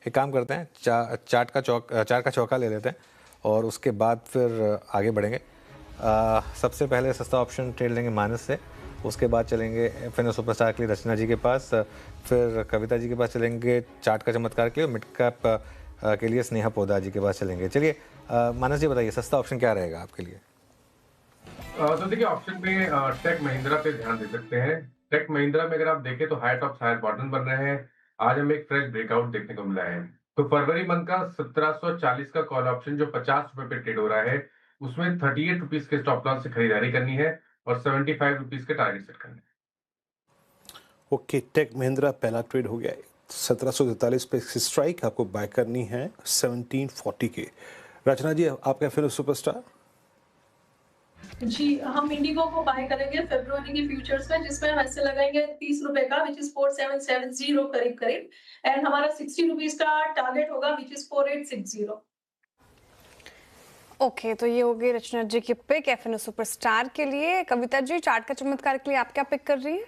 एक काम करते हैं, चार का चौका ले लेते हैं और उसके बाद फिर आगे बढ़ेंगे। सबसे पहले सस्ता ऑप्शन ट्रेड लेंगे मानस से, उसके बाद चलेंगे एफएनओ सुपरस्टार के लिए रचना जी के पास, फिर कविता जी के पास चलेंगे चार्ट का चमत्कार के लिए, और मिड कैप के लिए स्नेहा पोदार जी के पास चलेंगे। चलिए मानस जी बताइए, सस्ता ऑप्शन क्या रहेगा आपके लिए? तो देखिए, ऑप्शन पे टेक महिंद्रा पे ध्यान दे सकते हैं। टेक महिंद्रा में अगर आप देखें तो हाई टॉप्स हायर बॉटम बन रहे हैं। आज हमें एक फ्रेश ब्रेकआउट देखने को मिला है। तो फरवरी मंथ का 1740 का कॉल ऑप्शन जो 50 रुपए पे ट्रेड हो रहा है, उसमें 38 रुपीज के स्टॉप लॉस से खरीदारी करनी है और 75 रुपीज के टारगेट सेट करने हैं। ओके, टेक महिंद्रा पहला ट्रेड हो गया है 1743 पे स्ट्राइक आपको बाय करनी है 1740 के। रचना जी, आपका फिर सुपरस्टार? जी, हम इंडिगो को बाय करेंगे फरवरी के फ्यूचर्स में, जिसमें हम ऐसे लगाएंगे 30 रुपए का, विच इज 4770 करीब करीब, एंड हमारा 60 रुपीज का टारगेट होगा, विच इज 4860। ओके, तो ये हो गई रचना जी की पिक एफएनओ सुपरस्टार के लिए। कविता जी, चार्ट का चमत्कार के लिए आप क्या पिक कर रही है?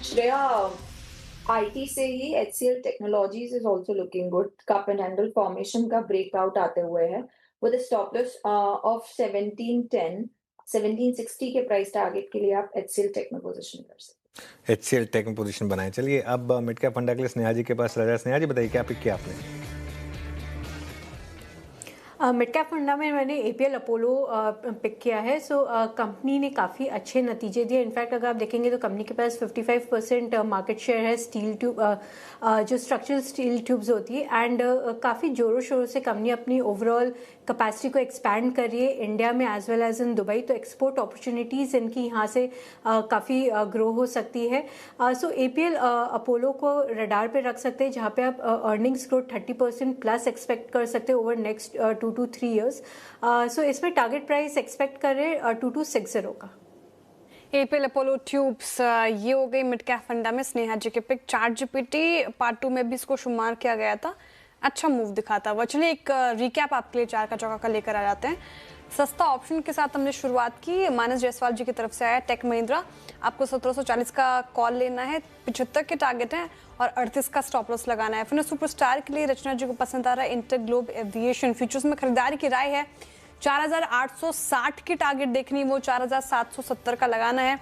श्रेया, आईटी से ही HCL Technologies is also looking good. Cup and handle formation का ब्रेकआउट आते हुए है with a stop loss of 1710, 1760 के प्राइस टारगेट के लिए आप एचसीएल टेक में पोजीशन कर सकते हैं। एचसीएल टेक में पोजीशन बनाए। चलिए अब मिड कैप फंडा के लिए स्नेहा जी के पास चला जाए। स्नेहा जी बताइए, क्या पिक किया आपने? मिड कैप फंडा में मैंने एपीएल अपोलो पिक किया है। सो कंपनी ने काफ़ी अच्छे नतीजे दिए। इनफैक्ट अगर आप देखेंगे तो कंपनी के पास 55% मार्केट शेयर है स्टील ट्यूब, जो स्ट्रक्चरल स्टील ट्यूब्स होती है, एंड काफ़ी ज़ोरों शोरों से कंपनी अपनी ओवरऑल कैपेसिटी को एक्सपैंड कर रही है इंडिया में as well as in Dubai. तो एक्सपोर्ट अपॉर्चुनिटीज़ इनकी यहाँ से काफ़ी ग्रो हो सकती है। सो एपीएल अपोलो को रडार पे रख सकते हैं, जहाँ पे आप अर्निंग्स ग्रोथ 30% प्लस एक्सपेक्ट कर सकते हैं ओवर नेक्स्ट 2 to 3 years। सो इसमें टारगेट प्राइस एक्सपेक्ट करें 2260 का। एपीएल अपोलो ट्यूब्स, ये हो गई मिड कैप फंडा में स्नेहा जी के पिक। चार्ट जीपीटी पार्ट 2 में भी इसको शुमार किया गया था, अच्छा मूव दिखाता हुआ। चलिए एक रिकैप आपके लिए चार का चौका का लेकर आ जाते हैं। सस्ता ऑप्शन के साथ हमने शुरुआत की, मानस जायसवाल जी की तरफ से आया टेक महिंद्रा। आपको 1740 का कॉल लेना है, 75 के टारगेट हैं और 38 का स्टॉप लॉस लगाना है। फिर सुपरस्टार के लिए रचना जी को पसंद आ रहा है इंटर ग्लोब एविएशन। फ्यूचर्स में खरीदारी की राय है, 4860 की टारगेट देखनी, वो 4770 का लगाना है।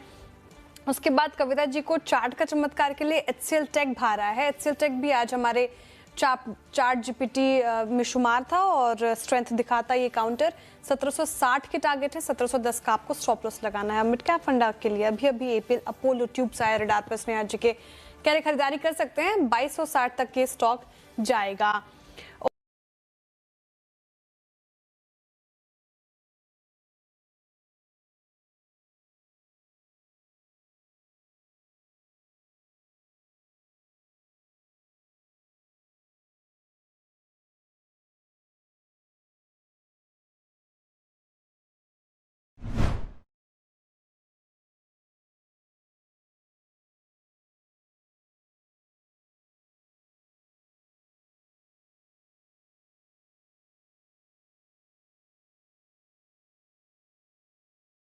उसके बाद कविता जी को चार्ट का चमत्कार के लिए एचसीएल टेक भा रहा है। एचसीएल टेक भी आज हमारे चार्ट जीपीटी में शुमार था और स्ट्रेंथ दिखाता ये काउंटर। 1760 के टारगेट है, 1710 का आपको स्टॉप लॉस लगाना है। मिड कैप फंडा के लिए अभी एपीएल अपोलो ट्यूब्स आया रडार पर स्नेहा जी के, कह रहे खरीदारी कर सकते हैं, 2260 तक के स्टॉक जाएगा।